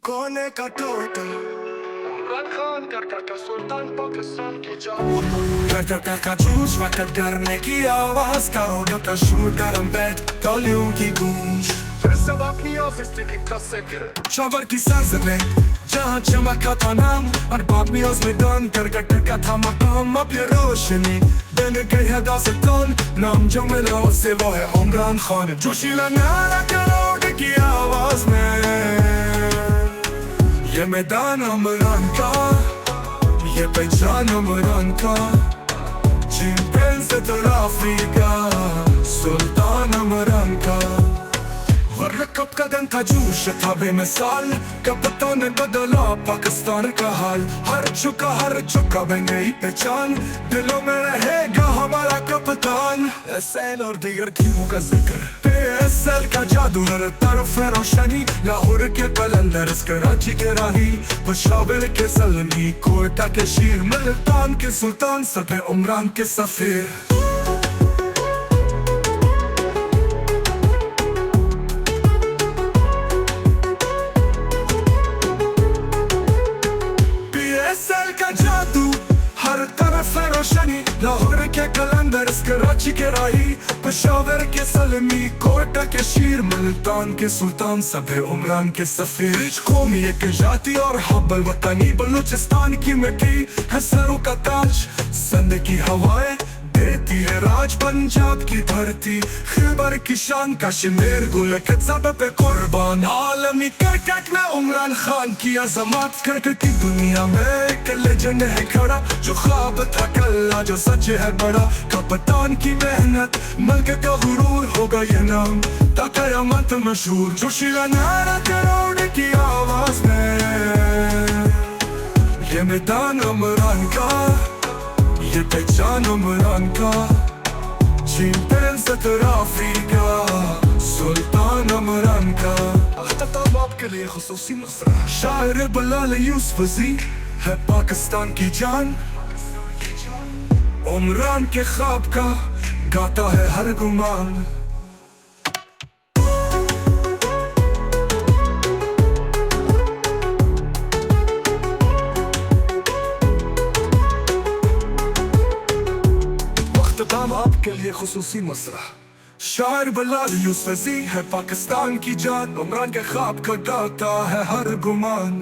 कोने का टोटल इमरान खान करता था सुल्तान पाकिस्तान की जान करता था जूझ वक्त करने की आवाज का होगा था शूटर बेड तालियों की गूंज फिर सब अपनी ऑफिस से शवर की सरजमीं जहाँ चमका था नाम और बामियों में दान कर का था मकाम अब ये रोशनी देने गई है दास्तान नाम जो मिला उससे वो है इमरान खान जोशीला नारा करोड़ की आवाज में ये मैदान इमरान का ये पहचान इमरान का चैंपियन से तराफी का सुल्तान इमरान का कब का दिन था जोश था बेमिसाल कप्तान ने बदला पाकिस्तान का हाल हर चुका बन गई पहचान दिलों में रहेगा हमारा कप्तान एसएल और दीगर टीमों का जिक्र एसएल का जादू हर तरफ है रोशनी लाहौर के कलंदर्स कराची के राही पेशावर के सलमी कोयटा के शीर मुल्तान के सुल्तान सफे उमरान के सफीर जादू हर तरफ है रोशनी लाहौर के कलंदर्स कराची के राही पेशावर के सलमी कोयटा के शीर मुल्तान के सुल्तान सभे उमरान के सफीर कौमी एक जाति और हब्बल वतनी बलूचिस्तान की मिट्टी है सरों का ताज संद की हवाएं देती है राज पंजाब की धरती खैबर की शान कश्मीर गुलकत सब पे कुर्बान आलमी क्रिकेट में इमरान खान की अजमत क्रिकेट की दुनिया में एक लेजेंड है खड़ा जो ख्वाब था कल्ला जो सच है बड़ा कप्तान की मेहनत मुल्क का गुरूर होगा ये नाम तकयामत मशहूर जोशीला नारा करोड़ की आवाज में ये मैदान इमरान का ये पहचान इमरान का चैंपियन से तराफी का सुल्तान इमरान का अख्ताम आपके लिए खुसूसी मसरा शायर बिलाल यूसुफी है पाकिस्तान की जान उमरान के ख्वाब का गाता है हर गुमान दाम आपके लिए खुसूसी मसरा शायर बिलाल यूसुफी है पाकिस्तान की जान उमरान के ख्वाब का गाता है हर गुमान